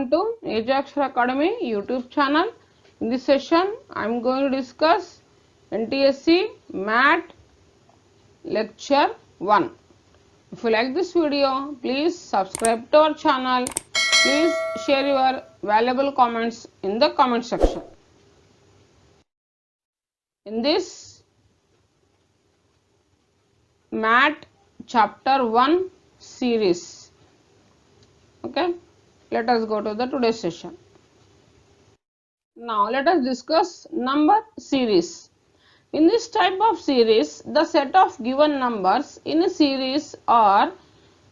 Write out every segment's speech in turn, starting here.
Welcome to Ajaxra Academy YouTube channel. In this session, I am going to discuss NTSC MAT lecture 1. If you like this video, please subscribe to our channel. Please share your valuable comments in the comment section. In this MAT chapter 1 series, okay, let us go to the today's session. Now let us discuss number series. In this type of series, the set of given numbers in a series are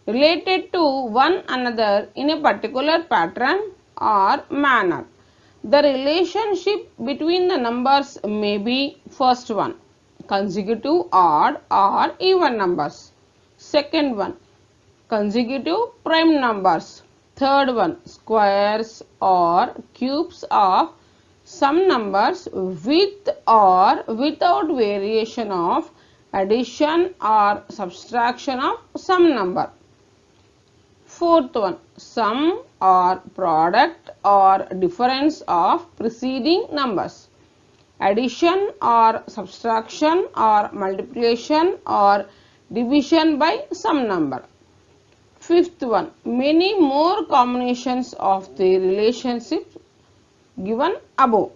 related to one another in a particular pattern or manner. The relationship between the numbers may be: first one, consecutive odd or even numbers; second one, consecutive prime numbers; third one, squares or cubes of some numbers with or without variation of addition or subtraction of some number; fourth one, sum or product or difference of preceding numbers, addition or subtraction or multiplication or division by some number; fifth one, many more combinations of the relationships given above.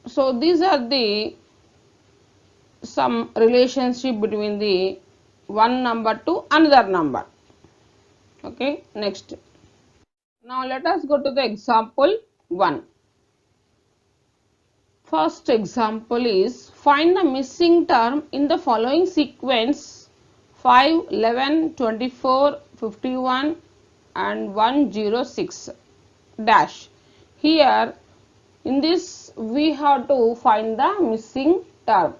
So these are the some relationship between the one number to another number. Okay, next. Now let us go to the example 1. First example is: find the missing term in the following sequence 5, 11, 24, 51 and 106 dash. Here in this we have to find the missing term.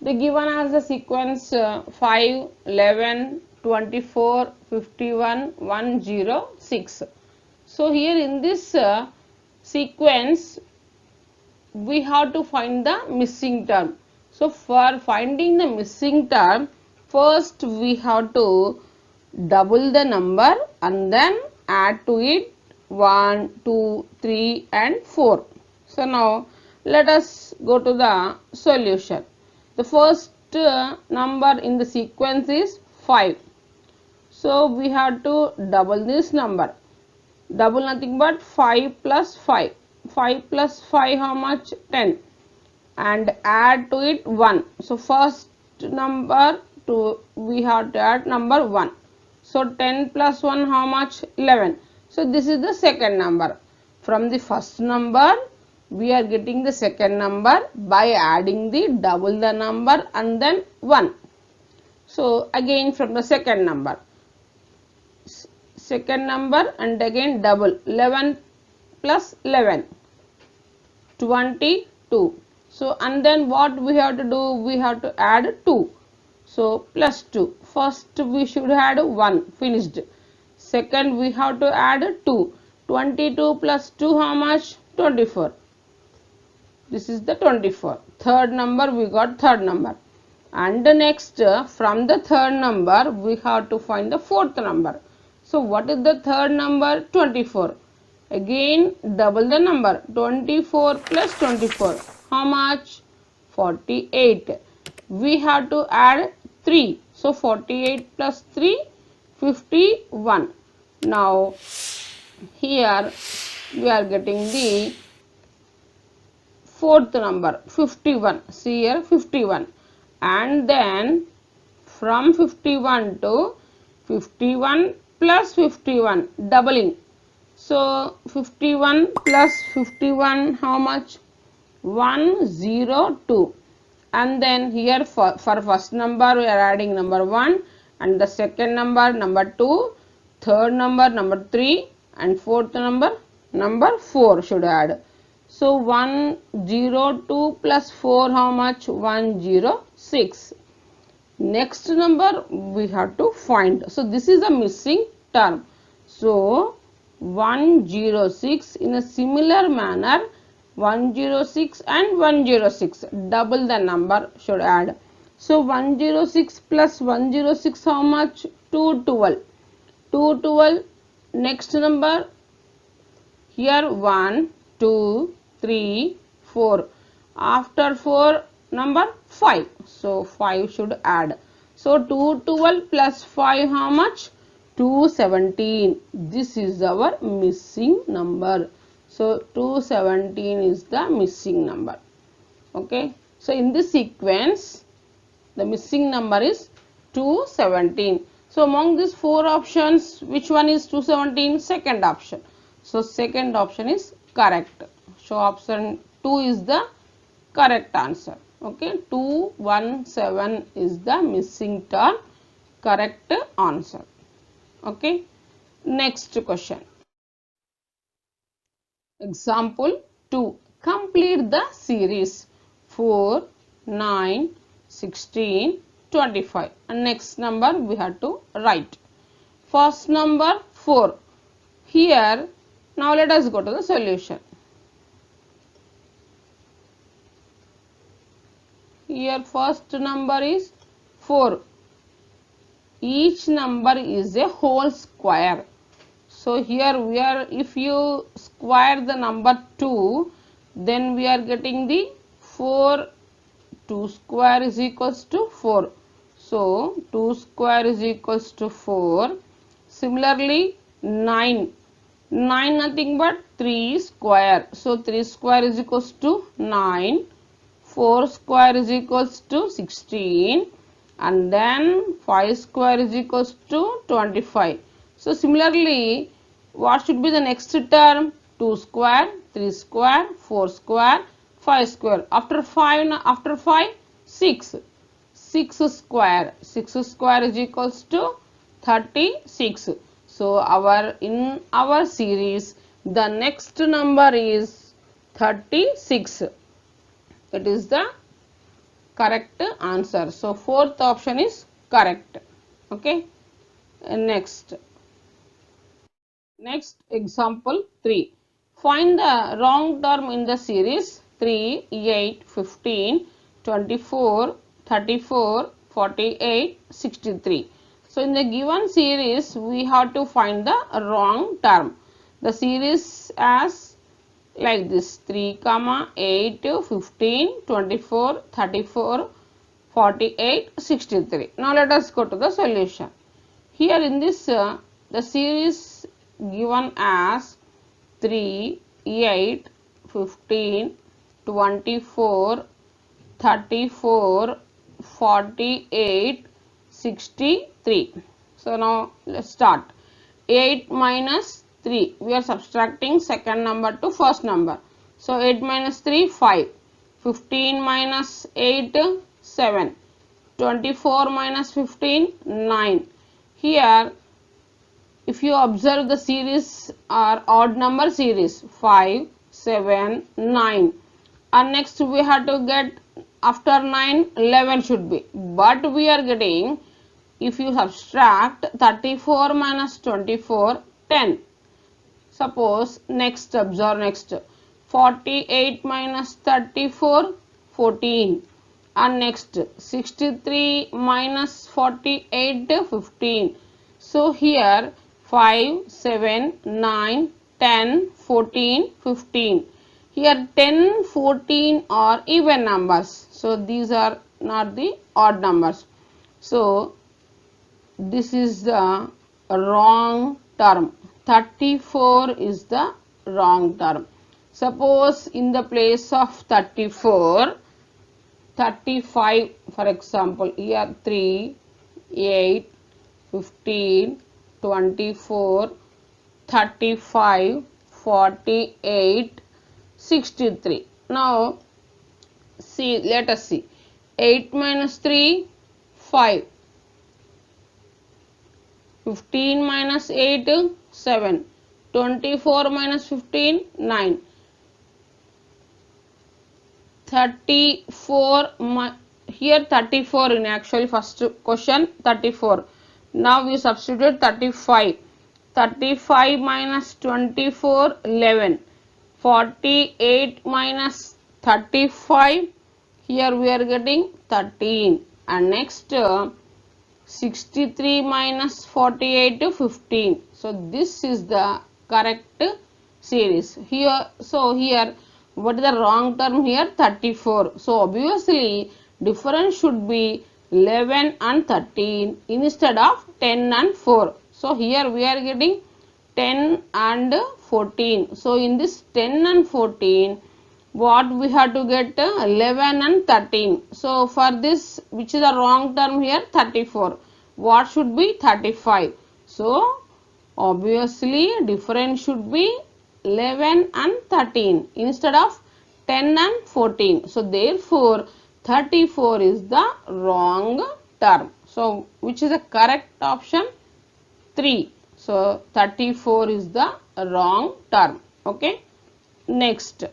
They given as the sequence 5, 11, 24, 51, 106. So here in this sequence we have to find the missing term. So for finding the missing term, first we have to double the number and then add to it 1, 2, 3 and 4. So now let us go to the solution. The first number in the sequence is 5. So we have to double this number. Double nothing but 5 plus 5. 5 plus 5 how much? 10. And add to it 1. So first number to we have to add number 1. So 10 plus 1 how much? 11. So this is the second number. From the first number we are getting the second number by adding the double the number and then 1. So again from the second number and again double 11 plus 11 22. So and then what we have to do? We have to add 2. So plus 2. First we should add 1, finished. Second we have to add 2. 22 plus 2 how much? 24. This is the 24. Third number we got third number. And the next from the third number we have to find the fourth number. So what is the third number? 24. Again double the number. 24 plus 24. How much? 48. We have to add 3. So 48 plus 3, 51. Now here we are getting the fourth number 51. See here 51. And then from 51 to 51 plus 51 doubling. So 51 plus 51 how much? 102. And then here for first number we are adding number 1 and the second number 2, third number 3 and fourth number 4 should add. So 102 plus 4 how much? 106. Next number we have to find. So this is a missing term. So 106 in a similar manner 106 and 106 double the number should add. So 106 plus 106 how much? 212. 212. Next number Here 1, 2, 3, 4. After 4 number 5. So 5 should add. So 212 plus 5 how much? 217. This is our missing number. So 217 is the missing number. Okay. So in this sequence the missing number is 217. So among these four options, which one is 217? Second option. So second option is correct. So option 2 is the correct answer. Okay, 217 is the missing term. Correct answer. Okay, next question. Example 2. Complete the series 4, 9, 16, 25. And next number we have to write. First number 4. Here, now let us go to the solution. Here first number is 4. Each number is a whole square. So here we are, if you square the number 2, then we are getting the 4. 2 square is equals to 4. So 2 square is equals to 4. Similarly 9. 9 nothing but 3 square. So 3 square is equals to 9. 4 square is equals to 16. And then 5 square is equals to 25. So similarly, what should be the next term? 2 square, 3 square, 4 square, 5 square. After 5, 6. 6 square. 6 square is equals to 36. So in our series, the next number is 36. It is the correct answer. So fourth option is correct. Okay. Next example 3. Find the wrong term in the series 3, 8, 15, 24, 34, 48, 63. So in the given series we have to find the wrong term. The series as like this 3, 8, 15, 24, 34, 48, 63. Now let us go to the solution. Here in this the series given as 3, 8, 15, 24, 34, 48, 63. So now let's start. 8 minus 3. We are subtracting second number to first number. So 8 minus 3, 5. 15 minus 8, 7. 24 minus 15, 9. Here, if you observe the series are odd number series 5, 7, 9. And next we have to get after 9, 11 should be. But we are getting, if you subtract 34 minus 24, 10. Suppose next, observe next. 48 minus 34, 14. And next 63 minus 48, 15. So here 5, 7, 9, 10, 14, 15. Here 10, 14 are even numbers. So these are not the odd numbers. So this is the wrong term. 34 is the wrong term. Suppose in the place of 34, 35 for example, here 3, 8, 15, 24, 35, 48, 63. Now see, let us see. 8 minus 3, 5. 15 minus 8, 7. 24 minus 15, 9. 34, here 34 in actually first question 34. Now we substitute 35. 35 minus 24, 11. 48 minus 35, here we are getting 13. And next 63 minus 48 to 15. So this is the correct series here. So here what is the wrong term here? 34. So obviously difference should be 11 and 13 instead of 10 and 4. So here we are getting 10 and 14. So in this 10 and 14 what we have to get? 11 and 13. So for this, which is the wrong term here? 34. What should be? 35. So obviously difference should be 11 and 13 instead of 10 and 14. So therefore 34 is the wrong term. So which is the correct option? 3. So 34 is the wrong term. Okay. Next,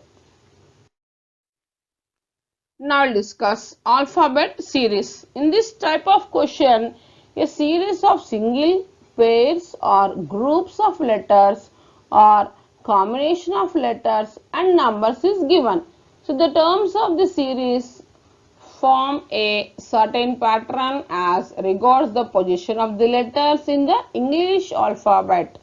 now I'll discuss alphabet series. In this type of question, a series of single, pairs or groups of letters or combination of letters and numbers is given. So the terms of the series form a certain pattern as regards the position of the letters in the English alphabet.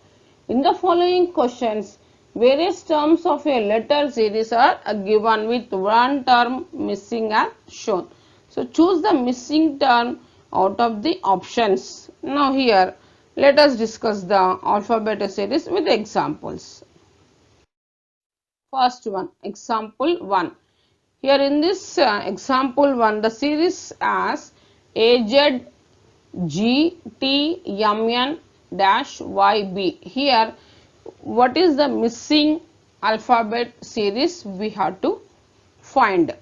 In the following questions, various terms of a letter series are given with one term missing as shown. So choose the missing term out of the options. Now here let us discuss the alphabet series with examples. First one, example 1. Here in this example 1, the series as AZ GTMN dash YB. Here what is the missing alphabet series we have to find?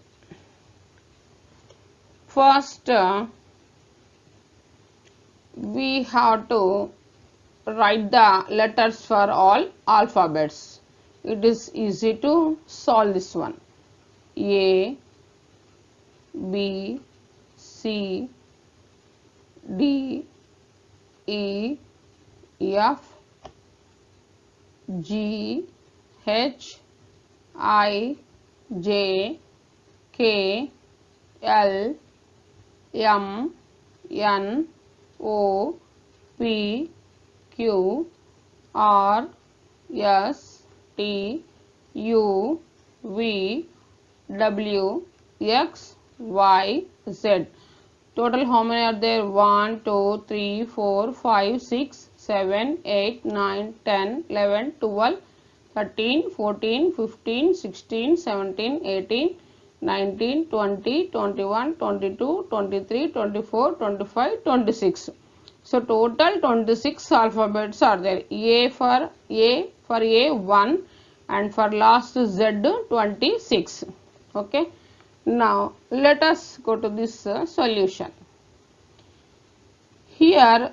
First we have to write the letters for all alphabets. It is easy to solve this one. A, B, C, D, E, F, G, H, I, J, K, L, M, N, O, P, Q, R, S, T, U, V, W, X, Y, Z. Total how many are there? 1, 2, 3, 4, 5, 6, 7, 8, 9, 10, 11, 12, 13, 14, 15, 16, 17, 18, 19, 20, 21, 22, 23, 24, 25, 26. So total 26 alphabets are there. A for A 1 and for last Z 26. Okay. Now let us go to this solution. Here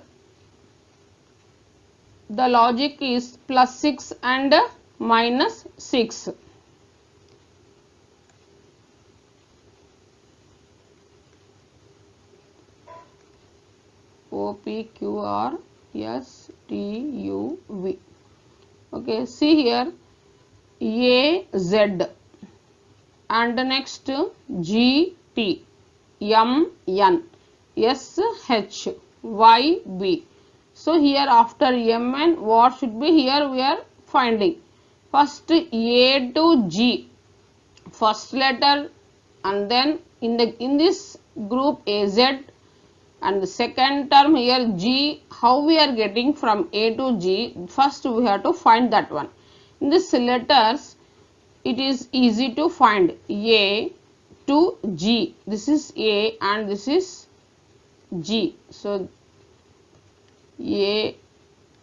the logic is plus 6 and minus 6. O P Q R S T U V. Okay, see here A Z and next G T M N S H Y B. So here after M N what should be? Here we are finding first A to G, first letter, and then in this group AZ, and the second term here G. How we are getting from A to G? First we have to find that one. In this letters it is easy to find A to G. This is A and this is G. So A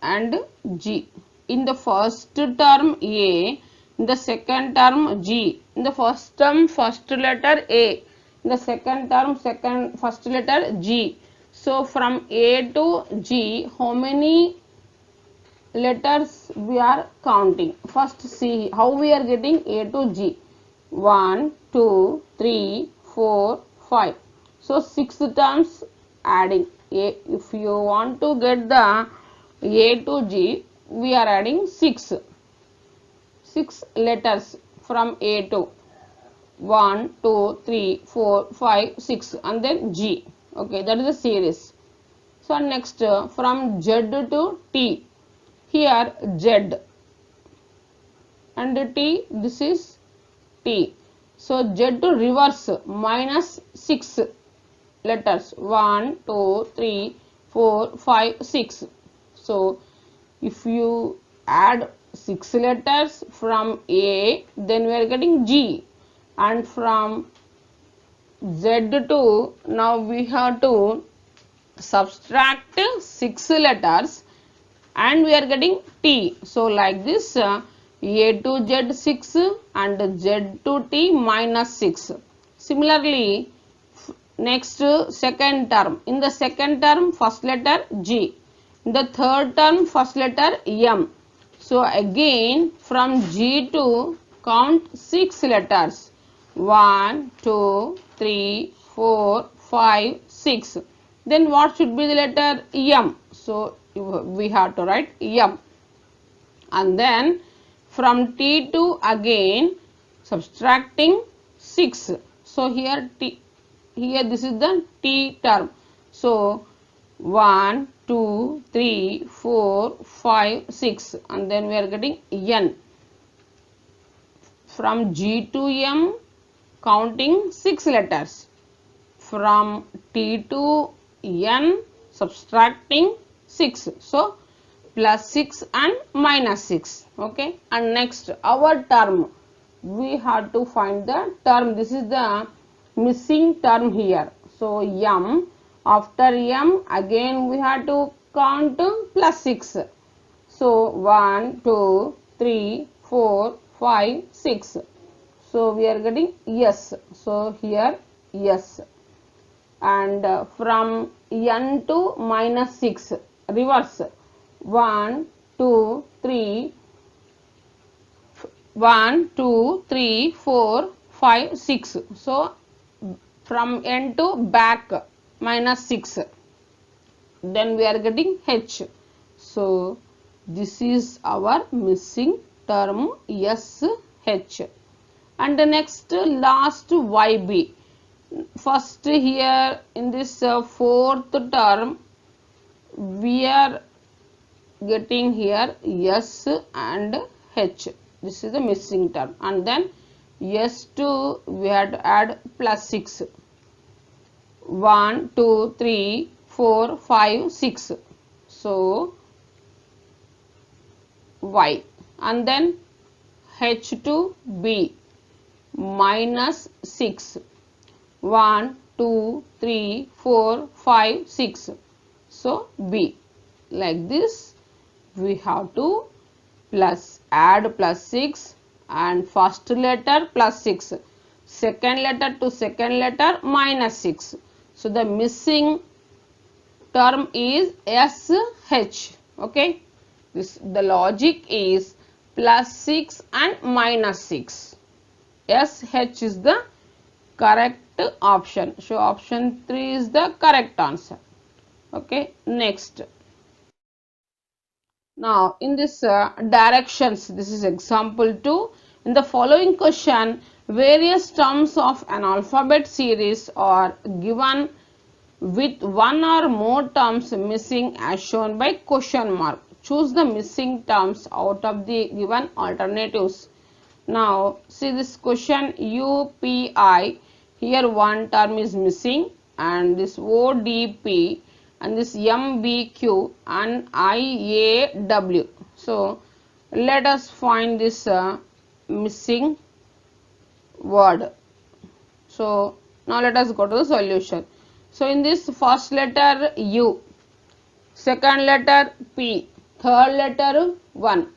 and G. In the first term A, in the second term G. In the first term first letter A. In the second term first letter G. So from A to G, how many letters we are counting? First see how we are getting A to G. 1, 2, 3, 4, 5. So 6 terms adding. If you want to get the A to G, we are adding 6 letters from A to 1, 2, 3, 4, 5, 6 and then G. Okay, that is the series. So next from Z to T. Here Z and T, this is T. So Z to reverse minus 6 letters 1, 2, 3, 4, 5, 6. So if you add 6 letters from A, then we are getting G, and from Z to, now we have to subtract 6 letters and we are getting T. So like this A to Z 6 and Z to T minus 6. Similarly, next second term, in the second term first letter G, in the third term first letter M. So again from G to count 6 letters 1, 2, 3, 4, 5, 6. Then what should be the letter M? So we have to write M. And then from T to again subtracting 6. So here T, here this is the T term. So 1, 2, 3, 4, 5, 6, and then we are getting N. From G to M counting 6 letters. From T to N subtracting 6. So plus 6 and minus 6. Okay. And next our term. We have to find the term. This is the missing term here. So M. After M again we have to count plus 6. So 1, 2, 3, 4, 5, 6. So we are getting S. So here S. And from N to minus 6, reverse 1, 2, 3, 1, 2, 3, 4, 5, 6. So from N to back minus 6. Then we are getting H. So this is our missing term SH. And the next last YB. First here in this fourth term we are getting here S and H. This is the missing term. And then S2 we had to add plus 6. 1, 2, 3, 4, 5, 6. So Y. And then H2B minus 6. 1, 2, 3, 4, 5, 6. So B. Like this we have to add plus 6 and first letter plus 6. Second letter to second letter minus 6. So the missing term is SH. Okay. The logic is plus 6 and minus 6. SH is the correct option. So option 3 is the correct answer. Okay. Next. Now in this directions, this is example 2. In the following question, various terms of an alphabet series are given with one or more terms missing as shown by question mark. Choose the missing terms out of the given alternatives. Now see this question UPI, here one term is missing, and this ODP and this MBQ and IAW. So let us find this missing word. So now let us go to the solution. So in this first letter U, second letter P, third letter 1.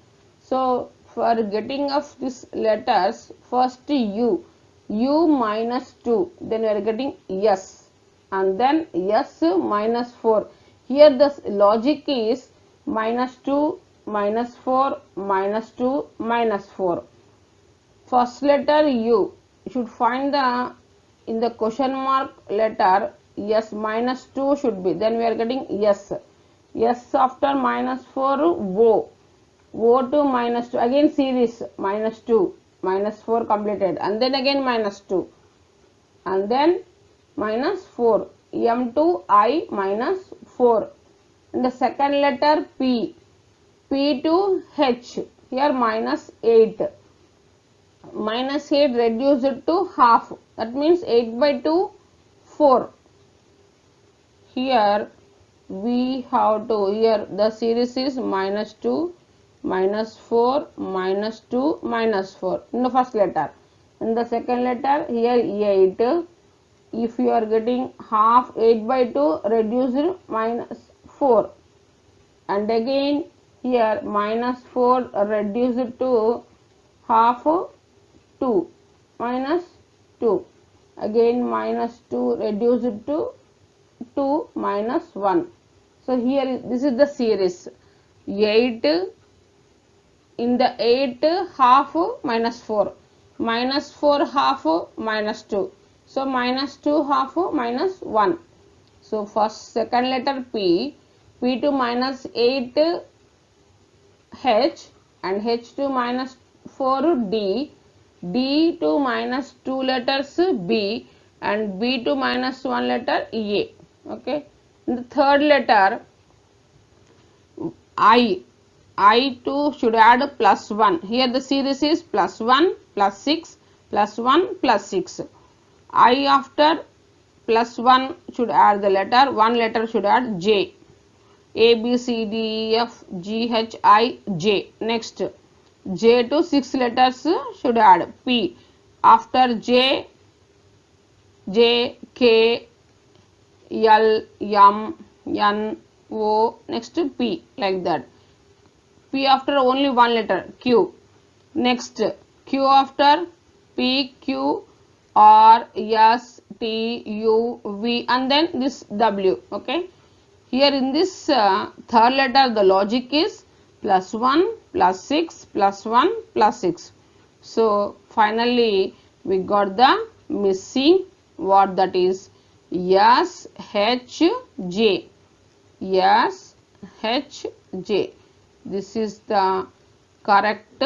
So for getting of these letters, first U minus 2, then we are getting S, and then S minus 4. Here the logic is minus 2, minus 4, minus 2, minus 4. First letter U, you should find the, in the question mark letter, S minus 2 should be, then we are getting S. S after minus 4, O to minus 2, again series minus 2, minus 4 completed, and then again minus 2, and then minus 4, M to I minus 4. And the second letter P to H, here minus 8, minus 8 reduced to half, that means 8 by 2, 4. Here we have to, here the series is minus 2, minus 4, minus 2, minus 4 in the first letter. In the second letter, here 8. If you are getting half, 8 by 2 reduced minus 4, and again here minus 4 reduced to half, 2 minus 2, again minus 2 reduced to 2 minus 1. So here this is the series 8, in the 8 half minus 4, minus 4 half minus 2, so minus 2 half minus 1. So first second letter P, P2 minus 8 H, and H2 minus 4 D, D2 minus 2 letters B, and B2 minus 1 letter A. Okay. In the third letter I2 should add plus 1. Here the series is plus 1, plus 6, plus 1, plus 6. I after plus 1 should add the letter, one letter should add J. A, B, C, D, E, F, G, H, I, J. Next, J to 6 letters should add P. After J, J, K, L, M, N, O, next P, like that. P after only one letter, Q. Next, Q after P, Q, R, S, T, U, V, and then this W. Okay. Here in this third letter, the logic is plus 1, plus 6, plus 1, plus 6. So finally we got the missing word, that is S, H, J. S, H, J. This is the correct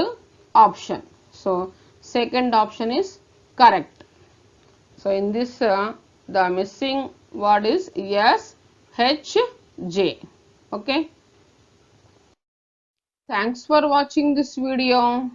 option. So second option is correct. So in this the missing word is S, H, J. Okay. Thanks for watching this video.